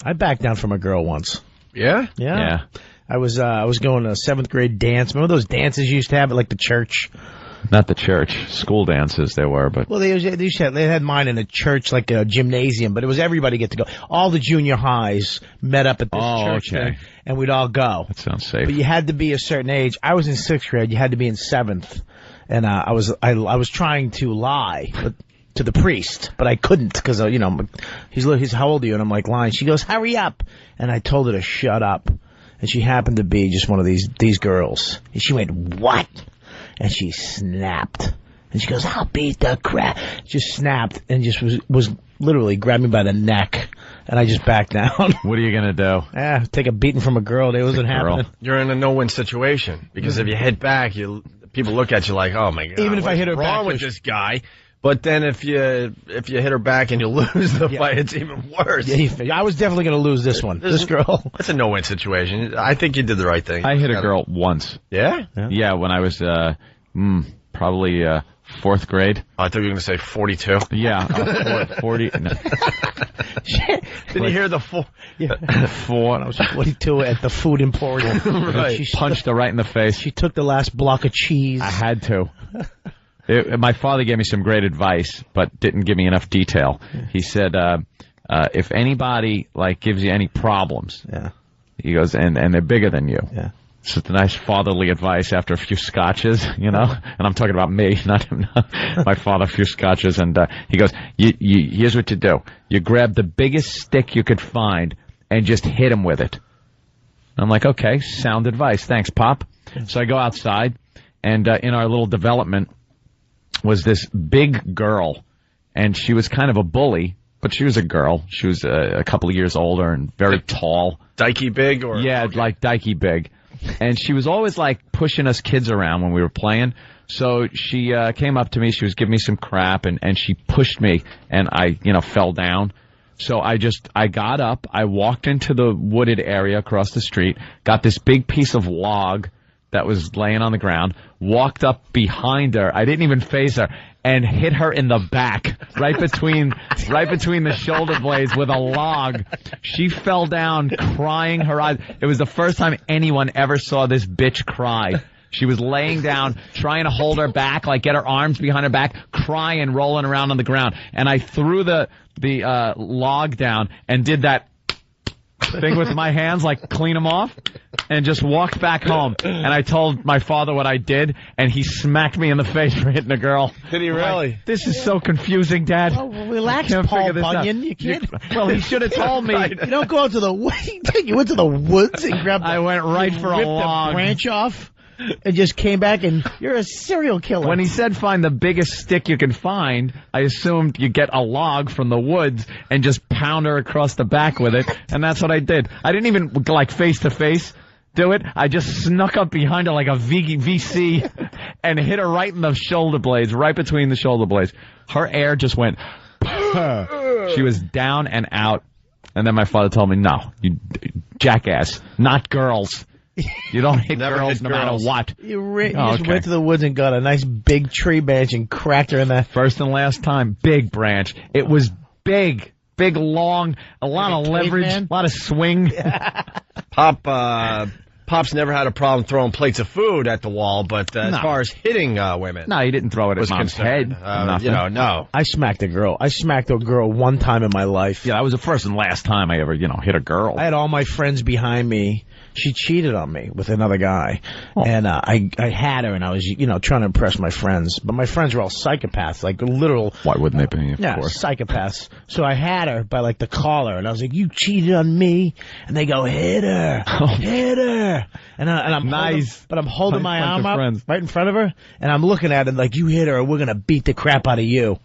I backed down from a girl once. Yeah? Yeah. I was going to a 7th grade dance. Remember those dances you used to have at like the church? Not the church. School dances there were, but... Well, they had mine in a church, like a gymnasium, but it was everybody get to go. All the junior highs met up at this church thing, and we'd all go. That sounds safe. But you had to be a certain age. I was in 6th grade. You had to be in 7th. And I was trying to lie to the priest, but I couldn't because, he's how old are you? And I'm like lying. She goes, hurry up. And I told her to shut up. And she happened to be just one of these girls. And she went, what? And she snapped. And she goes, I'll beat the crap. Just snapped and just was literally grabbed me by the neck. And I just backed down. What are you going to do? Yeah, take a beating from a girl. It wasn't happening. You're in a no-win situation. Because if you hit back, people look at you like, oh, my God. Even if I hit her back. What's wrong with this guy? But then if you hit her back and you lose the fight, it's even worse. Yeah, I was definitely going to lose this one. This girl. That's a no-win situation. I think you did the right thing. I hit a girl once. Yeah? Yeah, when I was probably 4th grade. I thought you were going to say 42. Yeah, 40. No. Did you hear the 4? Yeah. 4. I was 42 at the food emporium. Right. She punched her right in the face. She took the last block of cheese. I had to. My father gave me some great advice, but didn't give me enough detail. He said, if anybody gives you any problems, he goes, and they're bigger than you. Yeah. So it's a nice fatherly advice after a few scotches, and I'm talking about me, not him. My father, a few scotches, and he goes, here's what you do. You grab the biggest stick you could find and just hit him with it. I'm like, okay, sound advice. Thanks, Pop. So I go outside, and in our little development was this big girl, and she was kind of a bully, but she was a girl. She was a couple of years older and very tall. Dykey big? Yeah, like dykey big. And she was always pushing us kids around when we were playing. So she came up to me. She was giving me some crap, and she pushed me, and I fell down. So I got up. I walked into the wooded area across the street, got this big piece of log that was laying on the ground, walked up behind her. I didn't even face her, and hit her in the back, right between the shoulder blades with a log. She fell down crying her eyes. It was the first time anyone ever saw this bitch cry. She was laying down, trying to hold her back, get her arms behind her back, crying, rolling around on the ground. And I threw the log down and did that thing with my hands, clean them off, and just walked back home. And I told my father what I did, and he smacked me in the face for hitting a girl. Did he really? This is so confusing, Dad. Oh, relax, Paul Bunyan. You can't. Well, he should have told me. You don't go out to the woods. You went to the woods and grabbed. I went right for a log. The branch off. And just came back, and you're a serial killer. When he said find the biggest stick you can find, I assumed you get a log from the woods and just pound her across the back with it, and that's what I did. I didn't even, face-to-face do it. I just snuck up behind her like a VC and hit her right in the shoulder blades, right between the shoulder blades. Her air just went, she was down and out. And then my father told me, no, you jackass, not girls. You don't hit girls no matter what. You just went to the woods and got a nice big tree branch and cracked her in the... First and last time, big branch. It was big, long, a lot of leverage, a lot of swing. Pop's never had a problem throwing plates of food at the wall, but as far as hitting women... No, he didn't throw it at Mom's head. No. I smacked a girl. I smacked a girl one time in my life. Yeah, that was the first and last time I ever, hit a girl. I had all my friends behind me. She cheated on me with another guy. Oh. And I had her, and I was, trying to impress my friends. But my friends were all psychopaths, literal... Why wouldn't they be, of course? Psychopaths. So I had her by, the collar, and I was like, you cheated on me? And they go, hit her. Hit her. And I'm nice. I'm holding my arm up right in front of her, and I'm looking at it you hit her, or we're going to beat the crap out of you.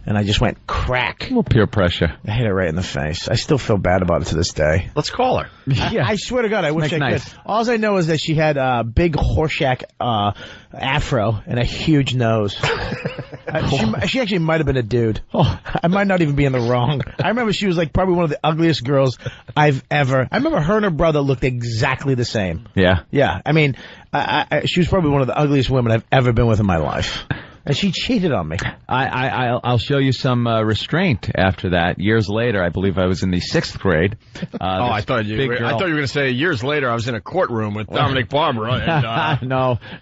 And I just went crack. A little peer pressure. I hit her right in the face. I still feel bad about it to this day. Let's call her. I swear to God, I wish I could. All I know is that she had a big Horseshack afro and a huge nose. She actually might have been a dude. I might not even be in the wrong. I remember she was probably one of the ugliest girls I've ever... I remember her and her brother looked exactly the same. Yeah? Yeah. I mean, she was probably one of the ugliest women I've ever been with in my life. And she cheated on me. I'll show you some restraint after that. Years later, I believe I was in the 6th grade. I thought you were going to say years later I was in a courtroom with Dominic Barbara. And,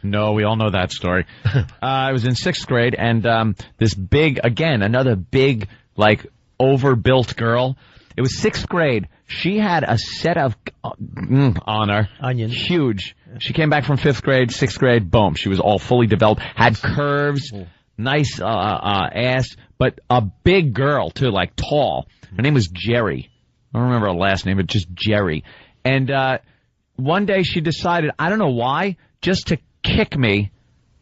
No, we all know that story. I was in 6th grade, and this another big, like, overbuilt girl. It was 6th grade. She had a set of on her. Onions. Huge. She came back from 5th grade, 6th grade, boom. She was all fully developed, had curves, nice ass, but a big girl, too, like tall. Her name was Jerry. I don't remember her last name, but just Jerry. And one day she decided, I don't know why, just to kick me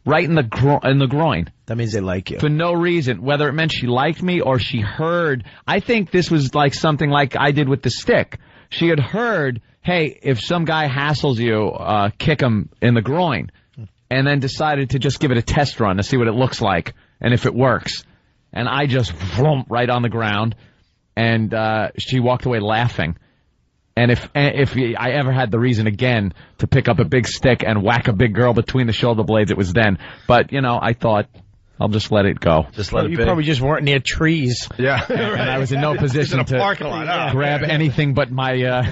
right in the groin. That means they like you. For no reason, whether it meant she liked me or she heard. I think this was like something like I did with the stick. She had heard, hey, if some guy hassles you, kick him in the groin. And then decided to just give it a test run to see what it looks like and if it works. And I just right on the ground. And she walked away laughing. And if I ever had the reason again to pick up a big stick and whack a big girl between the shoulder blades, it was then. But, I thought, I'll just let it go. Just let it be. You probably just weren't near trees. Yeah. And I was in no position to grab anything but my...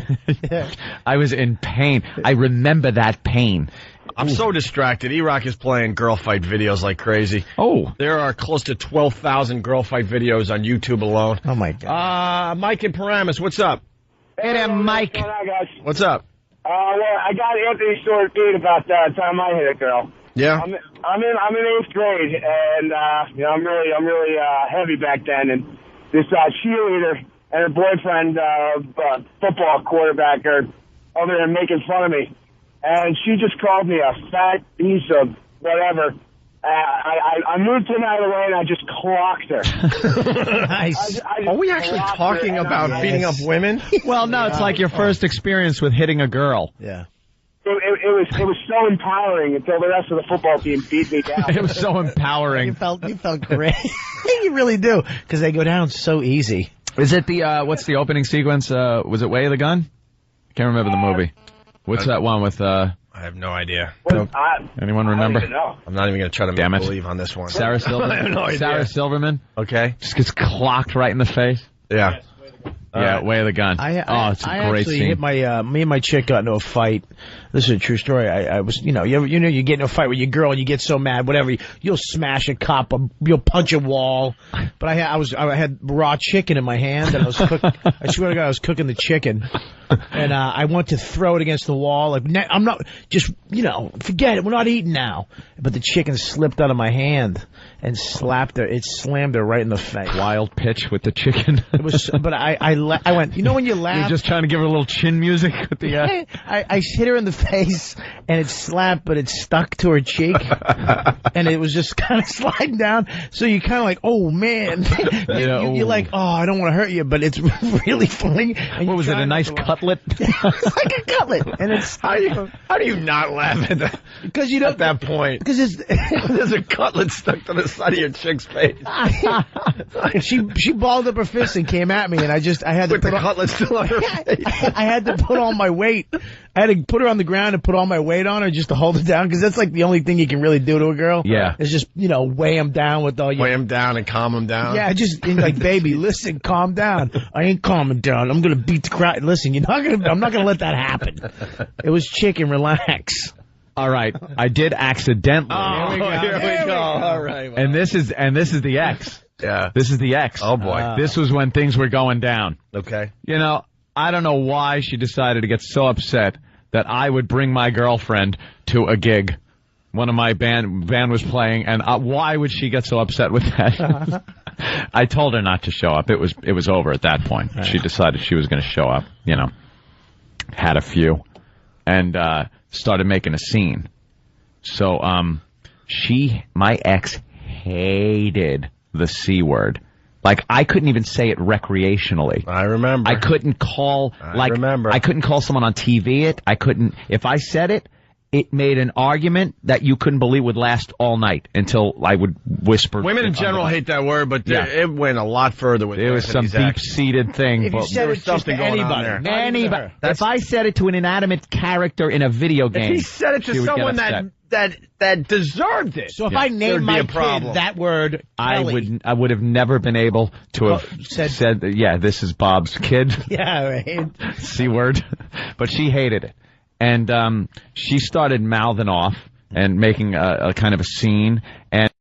I was in pain. I remember that pain. I'm so distracted. E-Rock is playing girl fight videos like crazy. Oh. There are close to 12,000 girl fight videos on YouTube alone. Oh, my God. Mike in Paramus, what's up? Hey there, Mike. What's going on, guys? What's up? Well, I got Anthony's story beat about the time I hit a girl. Yeah. I'm in 8th grade, and I'm really heavy back then. And this cheerleader and her boyfriend, football quarterback, are over there making fun of me. And she just called me a fat piece of whatever. I moved him out of the way and I just clocked her. Nice. Are we actually talking about beating up women? Well, no, it's like your first experience with hitting a girl. Yeah. It was so empowering until the rest of the football team beat me down. It was so empowering. You felt great. You really do, because they go down so easy. Is it the what's the opening sequence? Was it Way of the Gun? Can't remember the movie. What's that one with? I have no idea. Anyone remember? I don't even know. I'm not even going to try to Damn make it. believe on this one. Sarah Silverman. I have no idea. Sarah Silverman. Okay. Just gets clocked right in the face. Yeah. Yeah, Way of the Gun. It's a great actually scene. hit my me and my chick got into a fight. This is a true story. I was, you get in a fight with your girl and you get so mad, whatever. You'll smash a cup, you'll punch a wall. But I had raw chicken in my hand and I swear to God, I was cooking the chicken. And I went to throw it against the wall. Like, I'm not, just, forget it. We're not eating now. But the chicken slipped out of my hand and slapped her. It slammed her right in the face. Wild pitch with the chicken. It was, but I went, when you laugh. You're just trying to give her a little chin music with the. I hit her in the face and it slapped, but it stuck to her cheek. And it was just kind of sliding down. So you kind of like, oh man. You're like, oh, I don't want to hurt you, but it's really funny. And what was it, a nice cutlet? It's like a cutlet. And it's how do you not laugh at that? Because at that point. Because there's a cutlet stuck to the side of your chick's face. she balled up her fist and came at me, and I had to with the cutlet still on her face. I had to put all my weight. I had to put her on the ground and put all my weight on her just to hold her down, because that's like the only thing you can really do to a girl. Yeah, is just weigh them down with all your weigh them down and calm them down. Yeah, just like, baby, listen, calm down. I ain't calming down. I'm gonna beat the crowd. Listen, I'm not gonna let that happen. It was chicken, relax. All right, I did accidentally. Oh, here we go. All right, well. And this is the X. Yeah, this is the X. Oh boy, this was when things were going down. Okay. I don't know why she decided to get so upset that I would bring my girlfriend to a gig. One of my band was playing, and why would she get so upset with that? I told her not to show up. It was over at that point. Right. She decided she was going to show up. Had a few, and started making a scene. So my ex hated the C word. Like, I couldn't even say it recreationally. I remember. I couldn't call, I couldn't call someone on TV it. I couldn't, if I said it, it made an argument that you couldn't believe would last all night until I would whisper. Women in general hate that word, but it went a lot further with it. Was some deep-seated thing. If you said it just to anybody. If I said it to an inanimate character in a video game. If he said it to someone that that deserved it. So if I named There'd be my a kid problem. that word, Kelly, I would have never been able to have said yeah, this is Bob's kid. Yeah, right. C word. But she hated it. And she started mouthing off and making a kind of a scene. And